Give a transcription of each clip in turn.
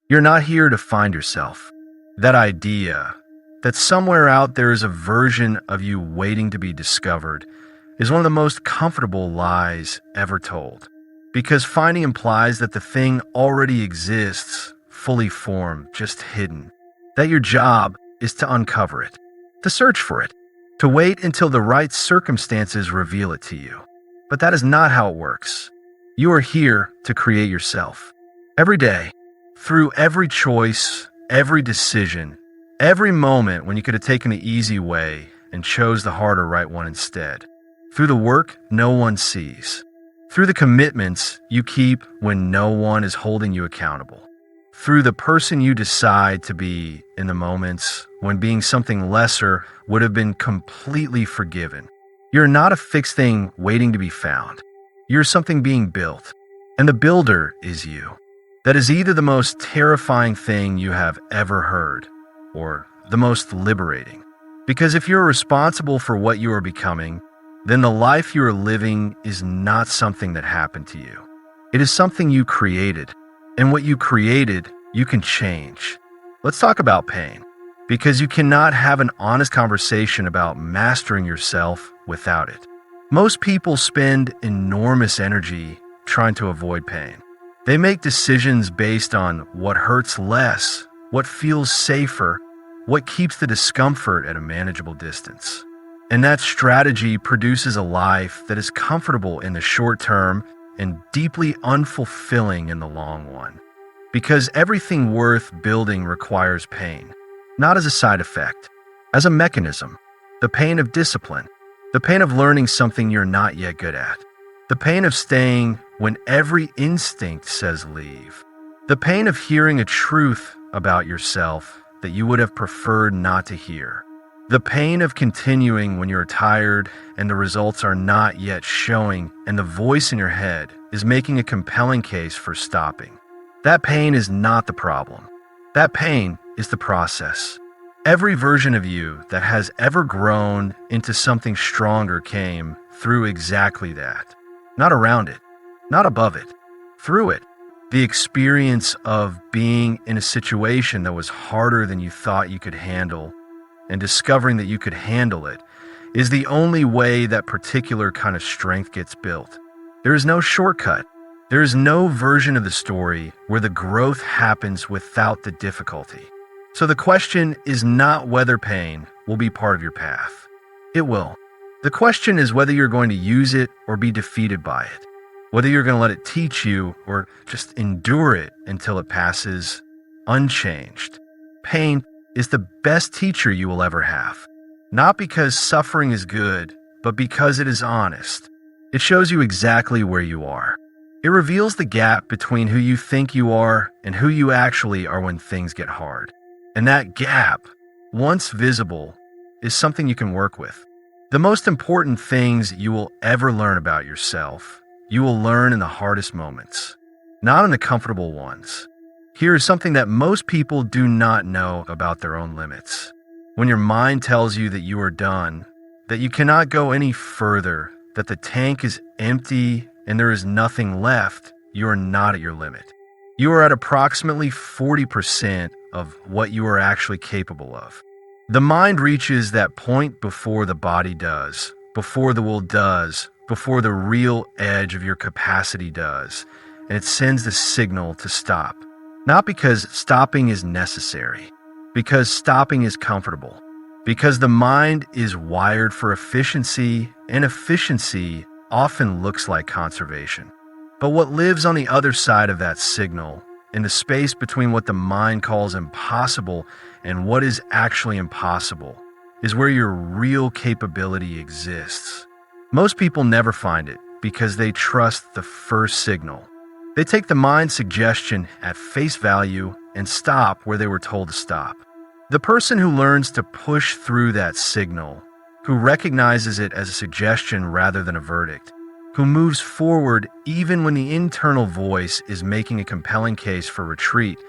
You're not here to find yourself. That idea that somewhere out there is a version of you waiting to be discovered is one of the most comfortable lies ever told. Because finding implies that the thing already exists, fully formed, just hidden. That your job is to uncover it, to search for it, to wait until the right circumstances reveal it to you. But that is not how it works. You are here to create yourself. Every day, through every choice, every decision, every moment when you could have taken the easy way and chose the harder right one instead. Through the work no one sees. Through the commitments you keep when no one is holding you accountable. Through the person you decide to be in the moments when being something lesser would have been completely forgiven. You're not a fixed thing waiting to be found. You're something being built, and the builder is you. That is either the most terrifying thing you have ever heard, or the most liberating. Because if you're responsible for what you are becoming, then the life you are living is not something that happened to you. It is something you created. And what you created, you can change. Let's talk about pain, because you cannot have an honest conversation about mastering yourself without it. Most people spend enormous energy trying to avoid pain. They make decisions based on what hurts less, what feels safer, what keeps the discomfort at a manageable distance. And that strategy produces a life that is comfortable in the short term and deeply unfulfilling in the long one. Because everything worth building requires pain, not as a side effect, as a mechanism. The pain of discipline, the pain of learning something you're not yet good at, the pain of staying when every instinct says leave, the pain of hearing a truth about yourself that you would have preferred not to hear, the pain of continuing when you're tired and the results are not yet showing and the voice in your head is making a compelling case for stopping. That pain is not the problem. That pain is the process. Every version of you that has ever grown into something stronger came through exactly that. Not around it, not above it, through it. The experience of being in a situation that was harder than you thought you could handle and discovering that you could handle it is the only way that particular kind of strength gets built. There is no shortcut. There is no version of the story where the growth happens without the difficulty. So the question is not whether pain will be part of your path. It will. The question is whether you're going to use it or be defeated by it. Whether you're going to let it teach you or just endure it until it passes unchanged. Pain is the best teacher you will ever have. Not because suffering is good, but because it is honest. It shows you exactly where you are. It reveals the gap between who you think you are and who you actually are when things get hard. And that gap, once visible, is something you can work with. The most important things you will ever learn about yourself, you will learn in the hardest moments, not in the comfortable ones. Here is something that most people do not know about their own limits. When your mind tells you that you are done, that you cannot go any further, that the tank is empty and there is nothing left, you are not at your limit. You are at approximately 40% of what you are actually capable of. The mind reaches that point before the body does, before the will does, before the real edge of your capacity does, and it sends the signal to stop. Not because stopping is necessary, because stopping is comfortable, because the mind is wired for efficiency, and efficiency often looks like conservation. But what lives on the other side of that signal, in the space between what the mind calls impossible and what is actually impossible, is where your real capability exists. Most people never find it because they trust the first signal. They take the mind suggestion at face value and stop where they were told to stop. The person who learns to push through that signal, who recognizes it as a suggestion rather than a verdict, who moves forward even when the internal voice is making a compelling case for retreat,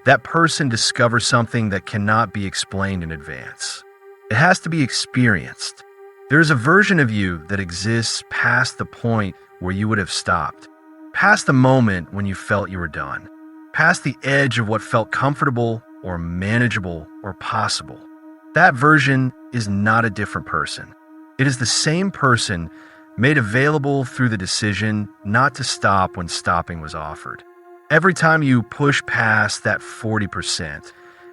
that person discovers something that cannot be explained in advance. It has to be experienced. There is a version of you that exists past the point where you would have stopped. Past the moment when you felt you were done, past the edge of what felt comfortable or manageable or possible. That version is not a different person. It is the same person made available through the decision not to stop when stopping was offered. Every time you push past that 40%,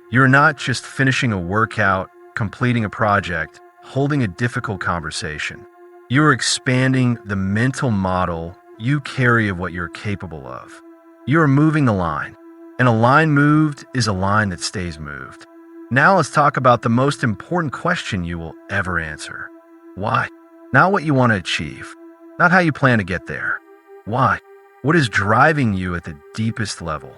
you're not just finishing a workout, completing a project, holding a difficult conversation. You are expanding the mental model you carry of what you're capable of. You are moving the line, and a line moved is a line that stays moved. Now let's talk about the most important question you will ever answer. Why? Not what you want to achieve, not how you plan to get there. Why? What is driving you at the deepest level?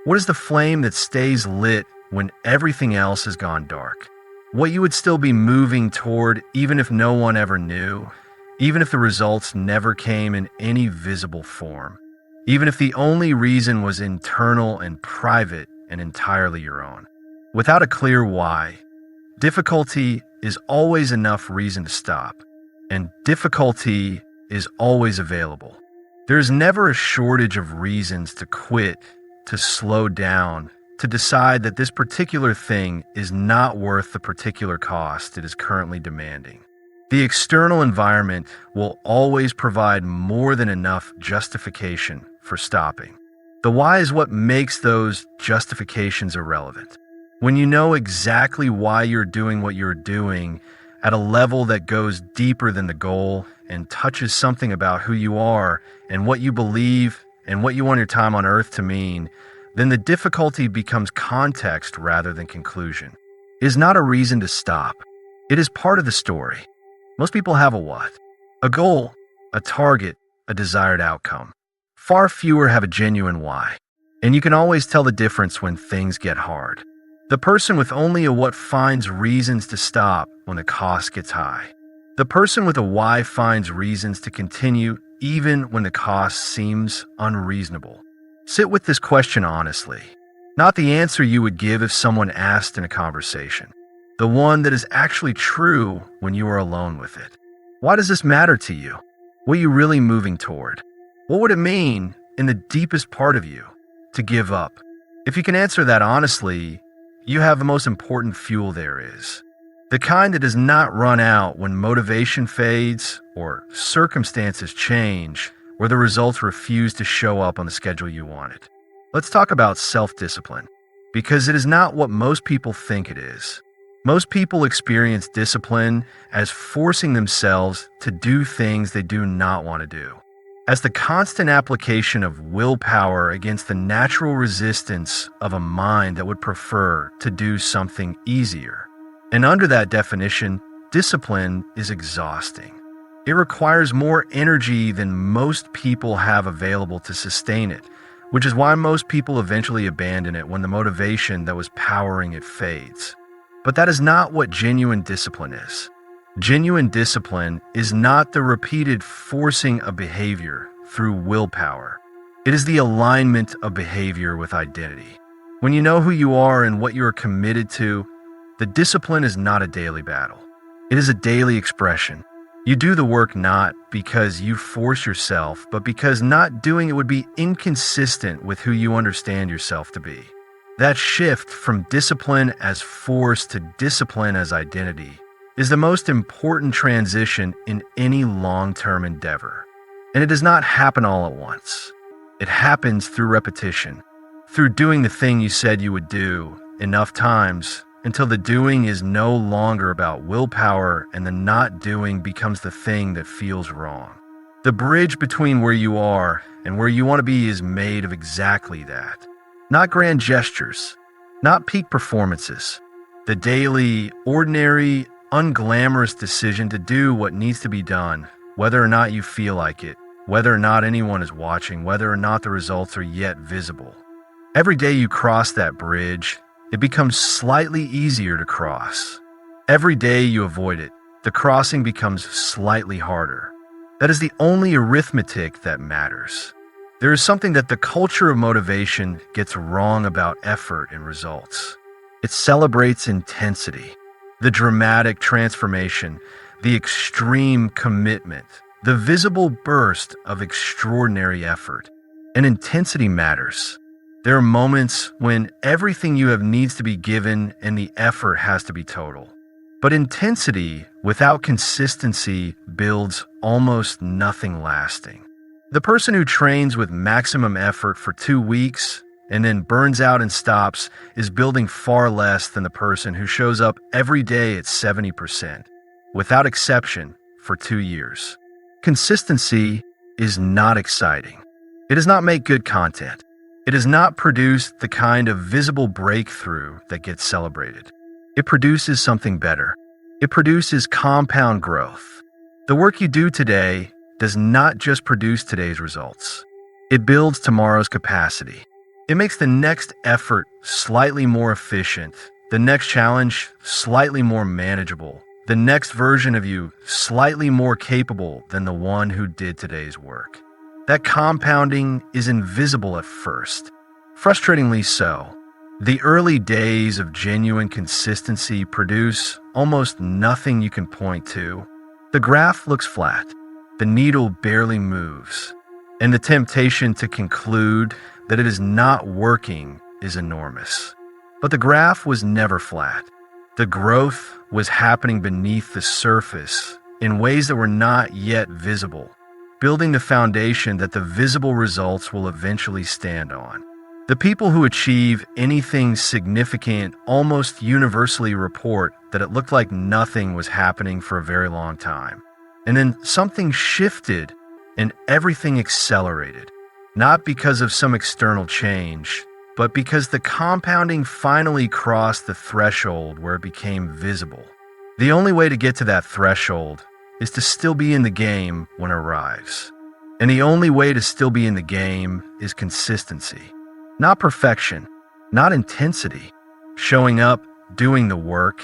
What is the flame that stays lit when everything else has gone dark? What you would still be moving toward even if no one ever knew, even if the results never came in any visible form, even if the only reason was internal and private and entirely your own. Without a clear why, difficulty is always enough reason to stop, and difficulty is always available. There is never a shortage of reasons to quit, to slow down, to decide that this particular thing is not worth the particular cost it is currently demanding. The external environment will always provide more than enough justification for stopping. The why is what makes those justifications irrelevant. When you know exactly why you're doing what you're doing at a level that goes deeper than the goal and touches something about who you are and what you believe and what you want your time on earth to mean, then the difficulty becomes context rather than conclusion. It is not a reason to stop. It is part of the story. Most people have a what? A goal, a target, a desired outcome. Far fewer have a genuine why. And you can always tell the difference when things get hard. The person with only a what finds reasons to stop when the cost gets high. The person with a why finds reasons to continue even when the cost seems unreasonable. Sit with this question honestly. Not the answer you would give if someone asked in a conversation. The one that is actually true when you are alone with it. Why does this matter to you? What are you really moving toward? What would it mean in the deepest part of you to give up? If you can answer that honestly, you have the most important fuel there is. The kind that does not run out when motivation fades or circumstances change or the results refuse to show up on the schedule you wanted. Let's talk about self-discipline, because it is not what most people think it is. Most people experience discipline as forcing themselves to do things they do not want to do, as the constant application of willpower against the natural resistance of a mind that would prefer to do something easier. And under that definition, discipline is exhausting. It requires more energy than most people have available to sustain it, which is why most people eventually abandon it when the motivation that was powering it fades. But that is not what genuine discipline is. Genuine discipline is not the repeated forcing of behavior through willpower. It is the alignment of behavior with identity. When you know who you are and what you are committed to, the discipline is not a daily battle. It is a daily expression. You do the work not because you force yourself, but because not doing it would be inconsistent with who you understand yourself to be. That shift from discipline as force to discipline as identity is the most important transition in any long-term endeavor. And it does not happen all at once. It happens through repetition, through doing the thing you said you would do enough times until the doing is no longer about willpower and the not doing becomes the thing that feels wrong. The bridge between where you are and where you want to be is made of exactly that. Not grand gestures, not peak performances. The daily, ordinary, unglamorous decision to do what needs to be done, whether or not you feel like it, whether or not anyone is watching, whether or not the results are yet visible. Every day you cross that bridge, it becomes slightly easier to cross. Every day you avoid it, the crossing becomes slightly harder. That is the only arithmetic that matters. There is something that the culture of motivation gets wrong about effort and results. It celebrates intensity, the dramatic transformation, the extreme commitment, the visible burst of extraordinary effort. And intensity matters. There are moments when everything you have needs to be given and the effort has to be total. But intensity without consistency builds almost nothing lasting. The person who trains with maximum effort for 2 weeks and then burns out and stops is building far less than the person who shows up every day at 70%, without exception, for 2 years. Consistency is not exciting. It does not make good content. It does not produce the kind of visible breakthrough that gets celebrated. It produces something better. It produces compound growth. The work you do today does not just produce today's results. It builds tomorrow's capacity. It makes the next effort slightly more efficient, the next challenge slightly more manageable, the next version of you slightly more capable than the one who did today's work. That compounding is invisible at first, frustratingly so. The early days of genuine consistency produce almost nothing you can point to. The graph looks flat, the needle barely moves, and the temptation to conclude that it is not working is enormous. But the graph was never flat. The growth was happening beneath the surface in ways that were not yet visible, building the foundation that the visible results will eventually stand on. The people who achieve anything significant almost universally report that it looked like nothing was happening for a very long time. And then something shifted and everything accelerated, not because of some external change, but because the compounding finally crossed the threshold where it became visible. The only way to get to that threshold is to still be in the game when it arrives. And the only way to still be in the game is consistency. Not perfection, not intensity. Showing up, doing the work,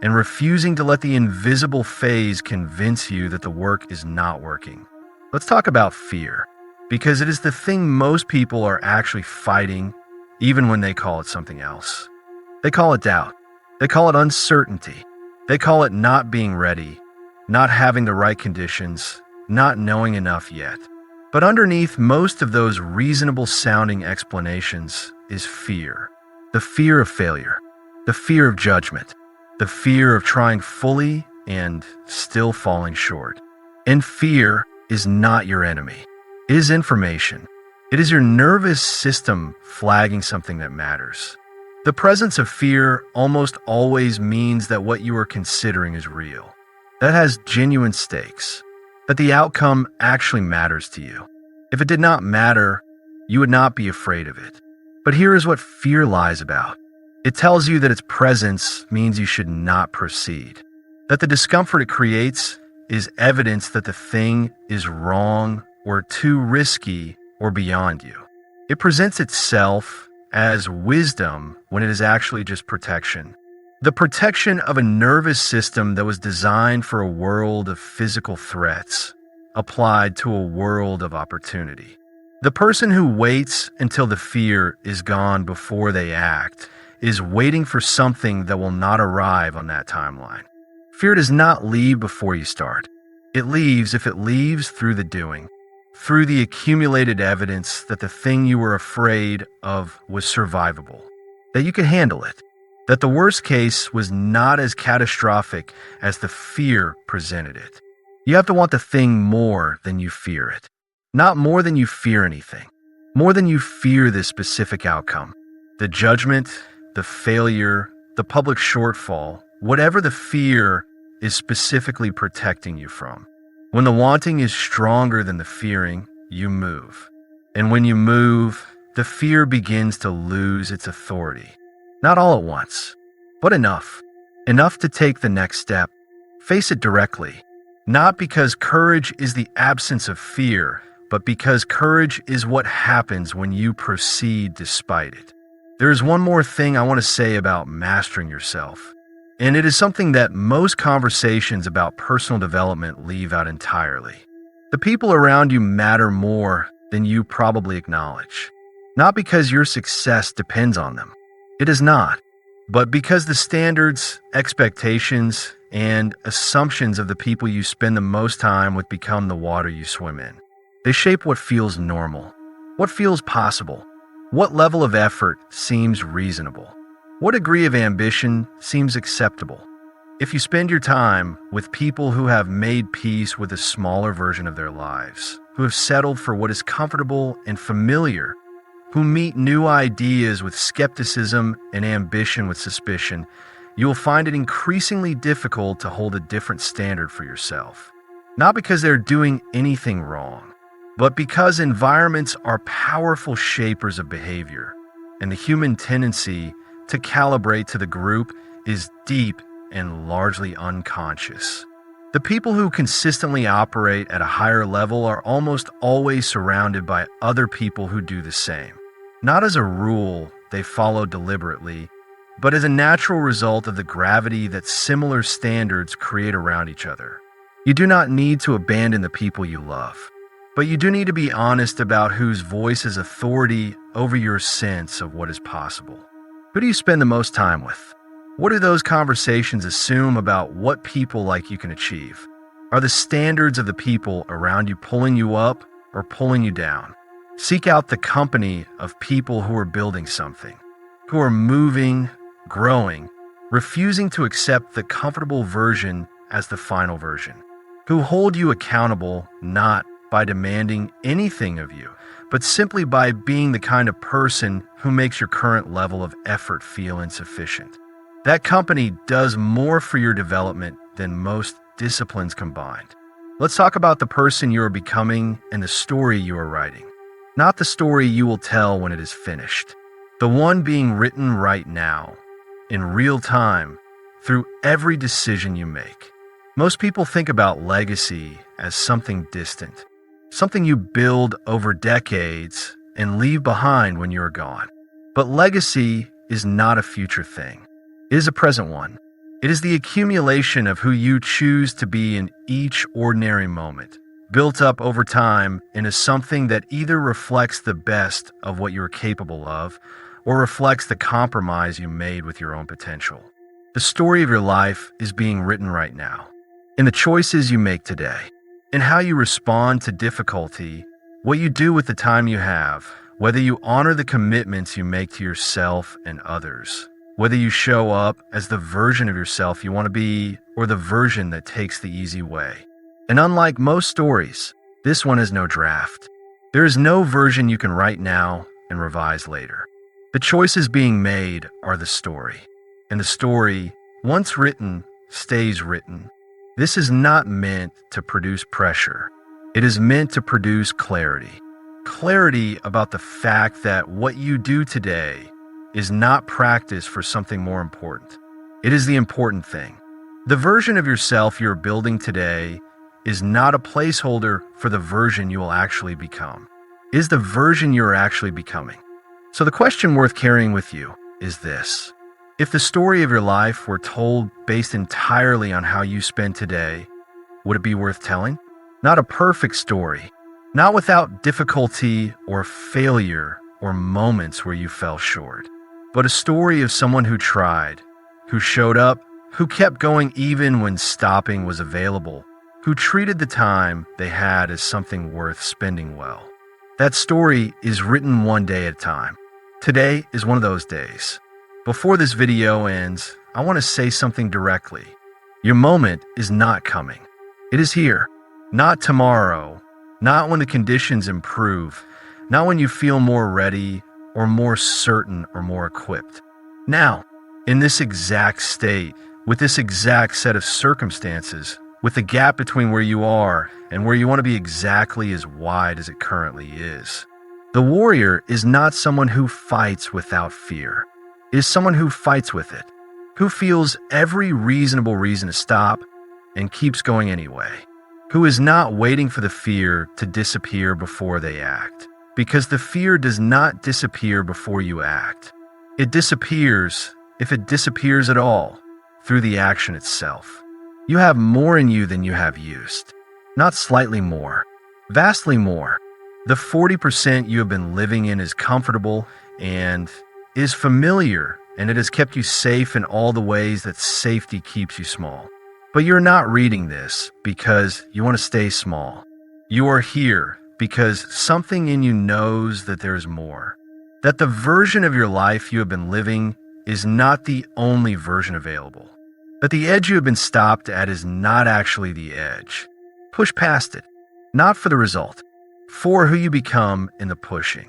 and refusing to let the invisible phase convince you that the work is not working. Let's talk about fear, because it is the thing most people are actually fighting, even when they call it something else. They call it doubt. They call it uncertainty. They call it not being ready, not having the right conditions, not knowing enough yet. But underneath most of those reasonable sounding explanations is fear. The fear of failure, the fear of judgment, the fear of trying fully and still falling short. And fear is not your enemy. It is information. It is your nervous system flagging something that matters. The presence of fear almost always means that what you are considering is real. That has genuine stakes. That the outcome actually matters to you. If it did not matter, you would not be afraid of it. But here is what fear lies about. It tells you that its presence means you should not proceed. That the discomfort it creates is evidence that the thing is wrong or too risky or beyond you. It presents itself as wisdom when it is actually just protection. The protection of a nervous system that was designed for a world of physical threats, applied to a world of opportunity. The person who waits until the fear is gone before they act is waiting for something that will not arrive on that timeline. Fear does not leave before you start. It leaves if it leaves through the doing, through the accumulated evidence that the thing you were afraid of was survivable, that you could handle it, that the worst case was not as catastrophic as the fear presented it. You have to want the thing more than you fear it. Not more than you fear anything. More than you fear this specific outcome. The judgment, the failure, the public shortfall, whatever the fear is specifically protecting you from. When the wanting is stronger than the fearing, you move. And when you move, the fear begins to lose its authority. Not all at once, but enough. Enough to take the next step. Face it directly. Not because courage is the absence of fear, but because courage is what happens when you proceed despite it. There is one more thing I want to say about mastering yourself, and it is something that most conversations about personal development leave out entirely. The people around you matter more than you probably acknowledge. Not because your success depends on them. It is not. But because the standards, expectations, and assumptions of the people you spend the most time with become the water you swim in. They shape what feels normal, what feels possible, What level of effort seems reasonable? What degree of ambition seems acceptable? If you spend your time with people who have made peace with a smaller version of their lives, who have settled for what is comfortable and familiar, who meet new ideas with skepticism and ambition with suspicion, you will find it increasingly difficult to hold a different standard for yourself. Not because they're doing anything wrong, but because environments are powerful shapers of behavior, and the human tendency to calibrate to the group is deep and largely unconscious. The people who consistently operate at a higher level are almost always surrounded by other people who do the same. Not as a rule they follow deliberately, but as a natural result of the gravity that similar standards create around each other. You do not need to abandon the people you love, but you do need to be honest about whose voice is authority over your sense of what is possible. Who do you spend the most time with? What do those conversations assume about what people like you can achieve? Are the standards of the people around you pulling you up or pulling you down? Seek out the company of people who are building something, who are moving, growing, refusing to accept the comfortable version as the final version, who hold you accountable not by demanding anything of you, but simply by being the kind of person who makes your current level of effort feel insufficient. That company does more for your development than most disciplines combined. Let's talk about the person you are becoming and the story you are writing. Not the story you will tell when it is finished. The one being written right now, in real time, through every decision you make. Most people think about legacy as something distant, something you build over decades and leave behind when you're gone. But legacy is not a future thing. It is a present one. It is the accumulation of who you choose to be in each ordinary moment, built up over time into something that either reflects the best of what you are capable of or reflects the compromise you made with your own potential. The story of your life is being written right now, in the choices you make today, in how you respond to difficulty, what you do with the time you have, whether you honor the commitments you make to yourself and others, whether you show up as the version of yourself you want to be or the version that takes the easy way. And unlike most stories, this one has no draft. There is no version you can write now and revise later. The choices being made are the story. And the story, once written, stays written. This is not meant to produce pressure. It is meant to produce clarity. Clarity about the fact that what you do today is not practice for something more important. It is the important thing. The version of yourself you're building today is not a placeholder for the version you will actually become. It is the version you're actually becoming. So the question worth carrying with you is this. If the story of your life were told based entirely on how you spend today, would it be worth telling? Not a perfect story, not without difficulty or failure or moments where you fell short, but a story of someone who tried, who showed up, who kept going even when stopping was available, who treated the time they had as something worth spending well. That story is written one day at a time. Today is one of those days. Before this video ends, I want to say something directly. Your moment is not coming. It is here. Not tomorrow, not when the conditions improve, not when you feel more ready or more certain or more equipped. Now, in this exact state, with this exact set of circumstances, with the gap between where you are and where you want to be exactly as wide as it currently is. The warrior is not someone who fights without fear. It is someone who fights with it, who feels every reasonable reason to stop and keeps going anyway, who is not waiting for the fear to disappear before they act. Because the fear does not disappear before you act. It disappears, if it disappears at all, through the action itself. You have more in you than you have used. Not slightly more, vastly more. The 40% you have been living in is comfortable and is familiar, and it has kept you safe in all the ways that safety keeps you small. But you're not reading this because you want to stay small. You are here because something in you knows that there's more. That the version of your life you have been living is not the only version available. That the edge you have been stopped at is not actually the edge. Push past it, not for the result, for who you become in the pushing,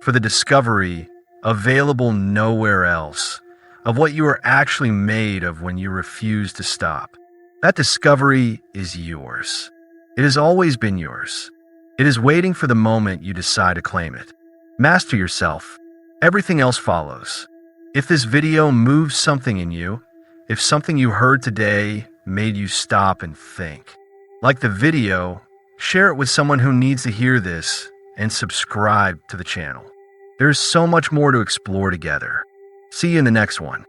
for the discovery, available nowhere else, of what you are actually made of when you refuse to stop. That discovery is yours. It has always been yours. It is waiting for the moment you decide to claim it. Master yourself. Everything else follows. If this video moves something in you, if something you heard today made you stop and think, like the video, share it with someone who needs to hear this and subscribe to the channel. There's so much more to explore together. See you in the next one.